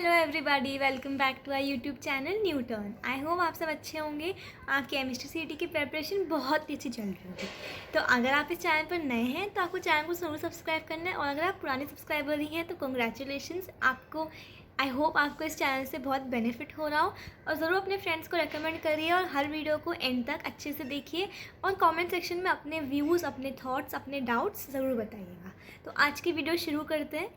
Hello everybody, welcome back to our YouTube channel new turn. I hope आप सब अच्छे होंगे। आपकी केमिस्ट्री सीटी की प्रिपरेशन बहुत ही अच्छी चल रही होगी। तो अगर आप इस चैनल पर नए हैं तो आपको चैनल को ज़रूर सब्सक्राइब करना है, और अगर आप पुराने सब्सक्राइबर ही हैं तो कंग्रेचुलेशंस आपको। आई होप आपको इस चैनल से बहुत बेनिफिट हो रहा हो, और ज़रूर अपने फ्रेंड्स को रेकमेंड करिए और हर वीडियो को एंड तक अच्छे से देखिए, और कमेंट सेक्शन में अपने व्यूज़, अपने थॉट्स, अपने डाउट्स ज़रूर बताइएगा। तो आज की वीडियो शुरू करते हैं।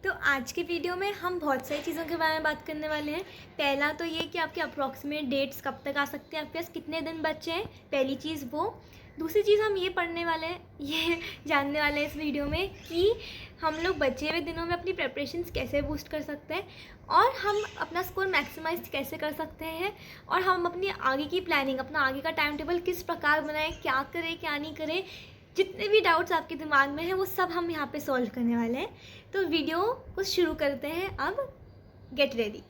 तो आज की वीडियो में हम बहुत सारी चीज़ों के बारे में बात करने वाले हैं। पहला तो ये कि आपके अप्रॉक्सीमेट डेट्स कब तक आ सकते हैं, आपके पास कितने दिन बचे हैं, पहली चीज़ वो। दूसरी चीज़ हम ये पढ़ने वाले हैं, ये जानने वाले हैं इस वीडियो में कि हम लोग बचे हुए दिनों में अपनी प्रिपरेशंस कैसे बूस्ट कर सकते हैं, और हम अपना स्कोर मैक्सिमाइज कैसे कर सकते हैं, और हम अपनी आगे की प्लानिंग, अपना आगे का टाइम टेबल किस प्रकार बनाएं, क्या करें क्या नहीं करें। जितने भी डाउट्स आपके दिमाग में हैं वो सब हम यहाँ पे सॉल्व करने वाले हैं। तो वीडियो को शुरू करते हैं। अब गेट रेडी।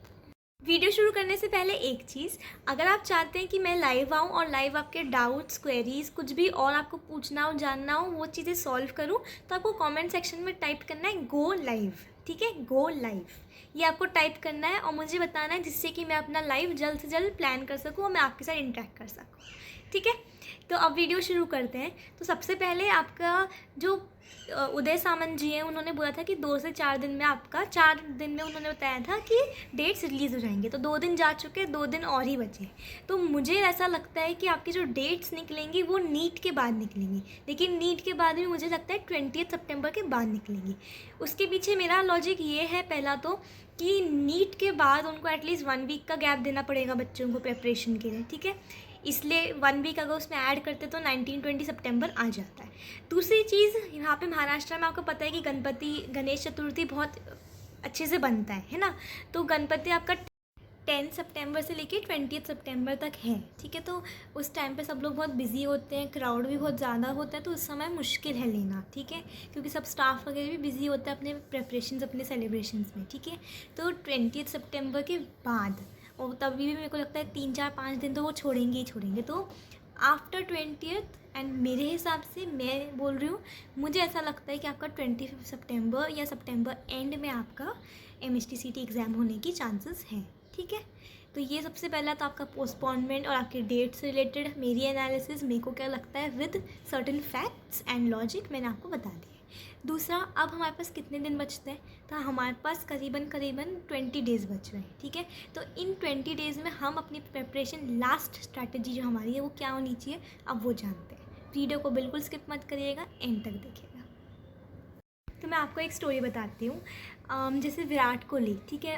वीडियो शुरू करने से पहले एक चीज़, अगर आप चाहते हैं कि मैं लाइव आऊँ और लाइव आपके डाउट्स, क्वेरीज, कुछ भी और आपको पूछना हो, जानना हो, वो चीज़ें सॉल्व करूँ, तो आपको कमेंट सेक्शन में टाइप करना है गो लाइव। ठीक है, गो लाइव, ये आपको टाइप करना है और मुझे बताना है, जिससे कि मैं अपना लाइव जल्द से जल्द प्लान कर सकूँ और मैं आपके साथ इंटरेक्ट कर सकूँ। ठीक है, तो अब वीडियो शुरू करते हैं। तो सबसे पहले आपका जो उदय सामंत जी हैं, उन्होंने बोला था कि 2 से 4 दिन में, आपका 4 दिन में उन्होंने बताया था कि डेट्स रिलीज़ हो जाएंगे। तो 2 दिन जा चुके, 2 दिन और ही बचे। तो मुझे ऐसा लगता है कि आपकी जो डेट्स निकलेंगी वो नीट के बाद निकलेंगी, लेकिन नीट के बाद भी मुझे लगता है 20 सितंबर के बाद निकलेंगी। उसके पीछे मेरा लॉजिक ये है, पहला तो कि नीट के बाद उनको एटलीस्ट 1 वीक का गैप देना पड़ेगा बच्चों को प्रिपरेशन के लिए। ठीक है, इसलिए 1 वीक अगर उसमें ऐड करते तो 19-20 सितंबर आ जाता है। दूसरी चीज़, यहाँ पे महाराष्ट्र में आपको पता है कि गणेश चतुर्थी बहुत अच्छे से बनता है ना। तो गणपति आपका 10 सितंबर से लेके 20 सितंबर तक है। ठीक है, तो उस टाइम पे सब लोग बहुत बिजी होते हैं, क्राउड भी बहुत ज़्यादा होता है, तो उस समय मुश्किल है लेना। ठीक है, क्योंकि सब स्टाफ वगैरह भी बिजी होता है अपने प्रेपरेशंस, अपने सेलिब्रेशंस में। ठीक है, तो 20 सितंबर के बाद, और तभी भी मेरे को लगता है 3-4-5 दिन तो वो छोड़ेंगे ही छोड़ेंगे। तो आफ्टर 20th, एंड मेरे हिसाब से मैं बोल रही हूँ, मुझे ऐसा लगता है कि आपका 25 सितंबर या सितंबर एंड में आपका MSTCT एग्ज़ाम होने की चांसेस हैं। ठीक है, तो ये सबसे पहला तो आपका पोस्टपोनमेंट और आपके डेट से रिलेटेड मेरी एनालिसिस, मेरे को क्या लगता है with certain facts and logic, मैंने आपको बता दिया। दूसरा, अब हमारे पास कितने दिन बचते हैं, तो हमारे पास करीबन 20 डेज़ बच रहे हैं। ठीक है, तो इन 20 डेज़ में हम अपनी प्रिपरेशन, लास्ट स्ट्रैटेजी जो हमारी है वो क्या होनी चाहिए, अब वो जानते हैं। वीडियो को बिल्कुल स्किप मत करिएगा, एंड तक देखिएगा। तो मैं आपको एक स्टोरी बताती हूँ। जैसे विराट कोहली, ठीक है,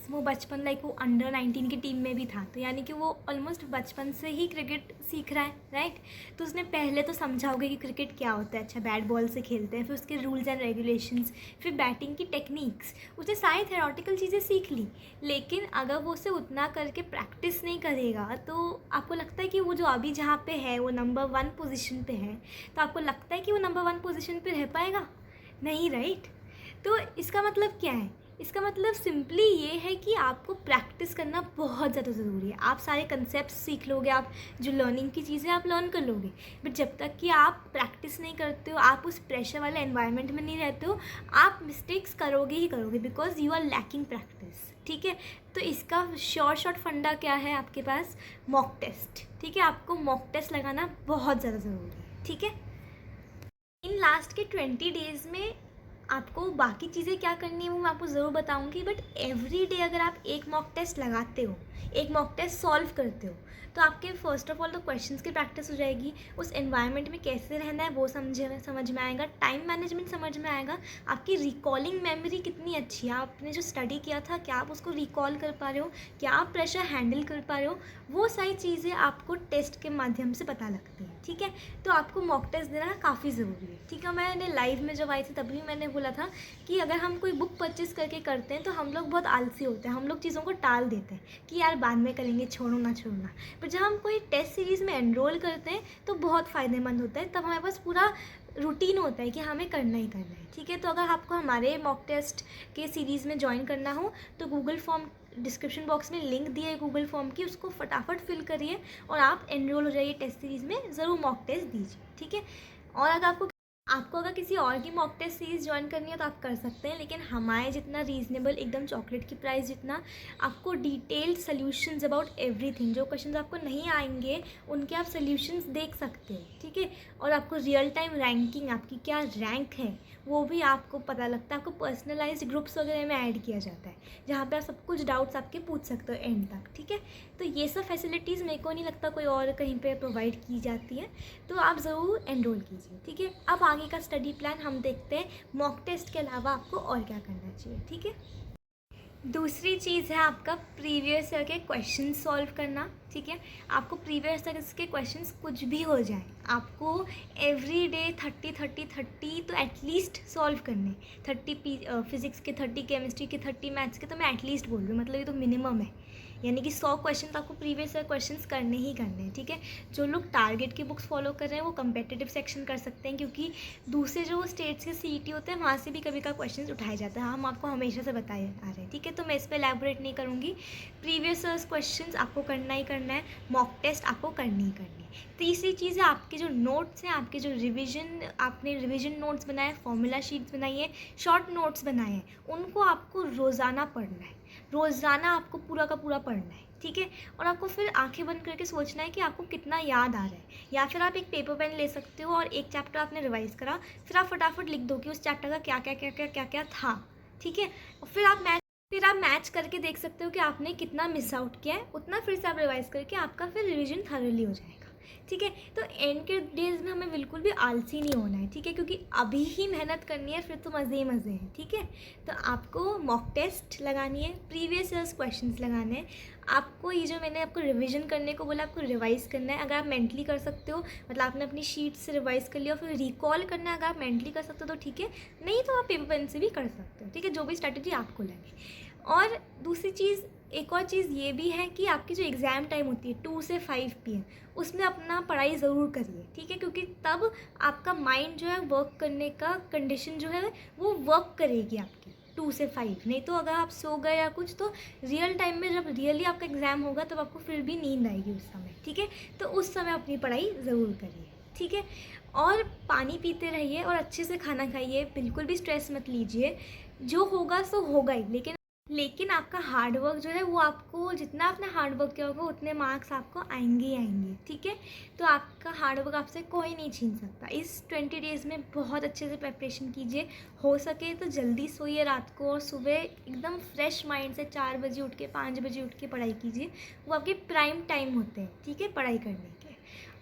वो बचपन, लाइक वो अंडर-19 की टीम में भी था, तो यानी कि वो ऑलमोस्ट बचपन से ही क्रिकेट सीख रहा है, राइट। तो उसने पहले तो समझा होगा कि क्रिकेट क्या होता है, अच्छा बैट बॉल से खेलते हैं, फिर उसके रूल्स एंड रेगुलेशंस, फिर बैटिंग की टेक्निक्स, उसने सारी थ्योरेटिकल चीज़ें सीख ली। लेकिन अगर वो उसे उतना करके प्रैक्टिस नहीं करेगा, तो आपको लगता है कि वो जो अभी जहाँ पे है वो नंबर 1 पोजीशन पे है, तो आपको लगता है कि वो नंबर 1 पोजीशन पे रह पाएगा? नहीं, राइट। तो इसका मतलब क्या है? इसका मतलब सिंपली ये है कि आपको प्रैक्टिस करना बहुत ज़्यादा ज़रूरी है। आप सारे कंसेप्ट सीख लोगे, आप जो लर्निंग की चीज़ें आप लर्न कर लोगे, बट जब तक कि आप प्रैक्टिस नहीं करते हो, आप उस प्रेशर वाले एनवायरनमेंट में नहीं रहते हो, आप मिस्टेक्स करोगे ही करोगे, because you are lacking practice. ठीक है, तो इसका शॉर्ट फंडा क्या है आपके पास? Mock test. ठीक है, आपको मॉक टेस्ट लगाना बहुत ज़्यादा ज़रूरी है। ठीक है, इन लास्ट के 20 डेज़ में आपको बाकी चीज़ें क्या करनी है वो मैं आपको ज़रूर बताऊंगी, बट एवरी डे अगर आप एक मॉक टेस्ट लगाते हो, एक मॉक टेस्ट सॉल्व करते हो, तो आपके फर्स्ट ऑफ ऑल तो क्वेश्चंस की प्रैक्टिस हो जाएगी, उस एनवायरनमेंट में कैसे रहना है वो समझ में आएगा, टाइम मैनेजमेंट समझ में आएगा, आपकी रिकॉलिंग मेमोरी कितनी अच्छी है, आपने जो स्टडी किया था क्या आप उसको रिकॉल कर पा रहे हो, क्या आप प्रेशर हैंडल कर पा रहे हो, वो सारी चीज़ें आपको टेस्ट के माध्यम से पता लगती हैं। ठीक है, तो आपको मॉक टेस्ट देना काफ़ी ज़रूरी है। ठीक है, मैंने लाइव में जब आई थी तभी मैंने बोला था कि अगर हम कोई बुक परचेज़ करके करते हैं तो हम लोग बहुत आलसी होते हैं, हम लोग चीज़ों को टाल देते हैं कि यार बाद में करेंगे, छोड़ो ना। पर जब हम कोई टेस्ट सीरीज़ में एनरोल करते हैं तो बहुत फ़ायदेमंद होता है, तब हमारे पास पूरा रूटीन होता है कि हमें करना ही करना है। ठीक है, तो अगर आपको हमारे मॉक टेस्ट के सीरीज़ में ज्वाइन करना हो तो गूगल फॉर्म, डिस्क्रिप्शन बॉक्स में लिंक दिया है गूगल फॉर्म की, उसको फटाफट फिल करिए और आप एनरोल हो जाइए टेस्ट सीरीज़ में, ज़रूर मॉक टेस्ट दीजिए। ठीक है, और अगर आपको आपको अगर किसी और की मॉक टेस्ट सीरीज़ ज्वाइन करनी है तो आप कर सकते हैं, लेकिन हमारे जितना रीज़नेबल एकदम चॉकलेट की प्राइस जितना आपको डिटेल्ड सोल्यूशंस अबाउट एवरीथिंग, जो क्वेश्चंस आपको नहीं आएंगे उनके आप सोल्यूशंस देख सकते हैं, ठीक है। और आपको रियल टाइम रैंकिंग, आपकी क्या रैंक है वो भी आपको पता लगता है। आपको पर्सनलाइज्ड ग्रुप्स वगैरह में ऐड किया जाता है जहाँ पे आप सब कुछ डाउट्स आपके पूछ सकते हो एंड तक, ठीक है। तो ये सब फैसिलिटीज़ मेरे को नहीं लगता कोई और कहीं पे प्रोवाइड की जाती है, तो आप ज़रूर एनरोल कीजिए, ठीक है। अब आगे का स्टडी प्लान हम देखते हैं, मॉक टेस्ट के अलावा आपको और क्या करना चाहिए, ठीक है। दूसरी चीज़ है आपका प्रीवियस ईयर के क्वेश्चन सॉल्व करना, ठीक है। आपको प्रीवियस ईयर के क्वेश्चंस कुछ भी हो जाए, आपको एवरी डे 30 तो एटलीस्ट सॉल्व करने, 30 फिजिक्स के, 30 केमिस्ट्री के, 30 मैथ्स के, तो मैं एटलीस्ट बोल रही हूँ, मतलब ये तो मिनिमम है। यानी कि 100 क्वेश्चन आपको प्रीवियस ईयर क्वेश्चंस करने ही करने हैं, ठीक है। जो लोग टारगेट की बुक्स फॉलो कर रहे हैं वो कम्पिटिटिव सेक्शन कर सकते हैं, क्योंकि दूसरे जो स्टेट्स के सीईटी होते हैं वहाँ से भी कभी का क्वेश्चंस उठाए जाते हैं, हम आपको हमेशा से बताए आ रहे हैं, ठीक है। तो मैं इस पर एलैबोरेट नहीं करूँगी। प्रीवियस ईयर्स क्वेश्चंस आपको करना ही करना है, मॉक टेस्ट आपको करनी ही करनी है। तीसरी चीज़ है आपके जो नोट्स हैं, आपके जो रिविजन, आपने रिविजन नोट्स बनाए, फॉर्मूला शीट्स बनाई है, शॉर्ट नोट्स बनाए हैं, उनको आपको रोज़ाना पढ़ना है, रोज़ाना आपको पूरा का पूरा पढ़ना है, ठीक है। और आपको फिर आंखें बंद करके सोचना है कि आपको कितना याद आ रहा है, या फिर आप एक पेपर पेन ले सकते हो और एक चैप्टर आपने रिवाइज़ करा, फिर आप फटाफट लिख दो कि उस चैप्टर का क्या क्या क्या क्या क्या क्या था, ठीक है। और फिर आप मैच करके देख सकते हो कि आपने कितना मिस आउट किया है, उतना फिर से आप रिवाइज़ करके आपका फिर रिवीजन थॉरली हो जाएगा, ठीक है। तो एंड के डेज में हमें बिल्कुल भी आलसी नहीं होना है, ठीक है, क्योंकि अभी ही मेहनत करनी है, फिर तो मज़े ही मज़े हैं, ठीक है। तो आपको मॉक टेस्ट लगानी है, प्रीवियस ईयर्स क्वेश्चंस लगाने हैं, आपको ये जो मैंने आपको रिवीजन करने को बोला आपको रिवाइज़ करना है। अगर आप मेंटली कर सकते हो, मतलब आपने अपनी शीट से रिवाइज़ कर लिया, फिर रिकॉल करना है, अगर आप मेंटली कर सकते हो तो ठीक है, नहीं तो आप पेपर पेन से भी कर सकते हो, ठीक है, जो भी स्ट्रैटेजी आपको लगे। और दूसरी चीज़, एक और चीज़ ये भी है कि आपकी जो एग्ज़ाम टाइम होती है 2 से 5 PM, उसमें अपना पढ़ाई ज़रूर करिए, ठीक है, क्योंकि तब आपका माइंड जो है वर्क करने का कंडीशन जो है वो वर्क करेगी आपकी 2 से 5। नहीं तो अगर आप सो गए या कुछ, तो रियल टाइम में जब रियली आपका एग्ज़ाम होगा तब आपको फिर भी नींद आएगी उस समय, ठीक है। तो उस समय अपनी पढ़ाई ज़रूर करिए, ठीक है। और पानी पीते रहिए और अच्छे से खाना खाइए, बिल्कुल भी स्ट्रेस मत लीजिए, जो होगा सो होगा ही, लेकिन आपका हार्डवर्क जो है वो आपको, जितना आपने हार्डवर्क किया होगा उतने मार्क्स आपको आएंगे ही आएंगे, ठीक है। तो आपका हार्डवर्क आपसे कोई नहीं छीन सकता। इस 20 डेज़ में बहुत अच्छे से प्रिपरेशन कीजिए, हो सके तो जल्दी सोइए रात को, और सुबह एकदम फ्रेश माइंड से 4 बजे उठ के, 5 बजे उठ के पढ़ाई कीजिए, वो आपके प्राइम टाइम होते हैं, ठीक है, पढ़ाई करने के।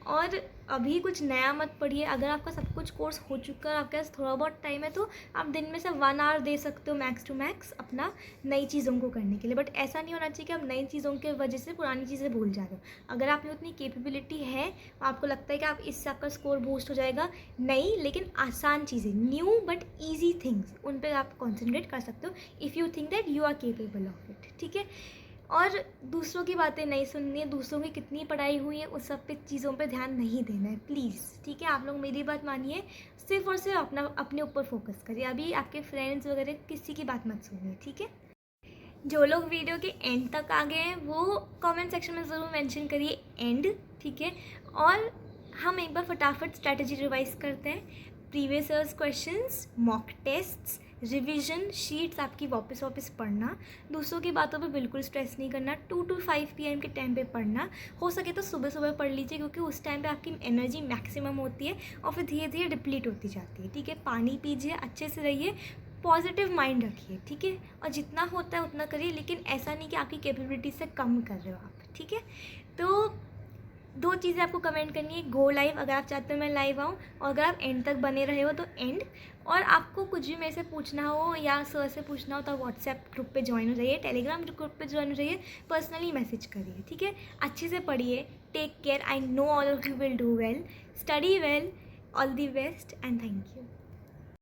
और अभी कुछ नया मत पढ़िए। अगर आपका सब कुछ कोर्स हो चुका है, आपके पास थोड़ा बहुत टाइम है, तो आप दिन में से 1 आवर दे सकते हो मैक्स टू मैक्स अपना नई चीज़ों को करने के लिए। बट ऐसा नहीं होना चाहिए कि आप नई चीज़ों के वजह से पुरानी चीज़ें भूल जा रहे हो। अगर आप में उतनी कैपेबिलिटी है, आपको लगता है कि आप इससे आपका स्कोर बूस्ट हो जाएगा, नहीं, लेकिन आसान चीज़ें, न्यू बट ईजी थिंग्स, उन पर आप कॉन्सेंट्रेट कर सकते हो if you think that you are capable of it, ठीक है। और दूसरों की बातें नहीं सुननी है, दूसरों की कितनी पढ़ाई हुई है उस सब पे चीज़ों पे ध्यान नहीं देना है, प्लीज़, ठीक है। आप लोग मेरी बात मानिए, सिर्फ और सिर्फ अपने ऊपर फोकस करिए। अभी आपके फ्रेंड्स वगैरह किसी की बात मत सुनिए, ठीक है। जो लोग वीडियो के एंड तक आ गए हैं वो कमेंट सेक्शन में ज़रूर मेंशन करिए एंड, ठीक है। और हम एक बार फटाफट स्ट्रैटेजी रिवाइज करते हैं। Previous years questions, mock tests, revision sheets आपकी वापस पढ़ना, दूसरों की बातों पे बिल्कुल स्ट्रेस नहीं करना, 2 to 5 PM के टाइम पे पढ़ना, हो सके तो सुबह सुबह पढ़ लीजिए, क्योंकि उस टाइम पे आपकी एनर्जी मैक्सिमम होती है और फिर धीरे धीरे डिप्लीट होती जाती है, ठीक है। पानी पीजिए, अच्छे से रहिए, पॉजिटिव माइंड रखिए, ठीक है। और जितना होता है उतना करिए, लेकिन ऐसा नहीं कि आपकी कैपेबिलिटी से कम कर रहे हो आप, ठीक है। तो 2 चीज़ें आपको कमेंट करनी है, गो लाइव अगर आप चाहते हो मैं लाइव आऊँ, और अगर आप एंड तक बने रहे हो तो एंड। और आपको कुछ भी मेरे से पूछना हो या सर से पूछना हो तो व्हाट्सएप ग्रुप पे ज्वाइन हो जाइए, टेलीग्राम ग्रुप पे ज्वाइन हो जाइए, पर्सनली मैसेज करिए, ठीक है। अच्छे से पढ़िए, take care, I know all of you will do well, study well, all the best and thank you.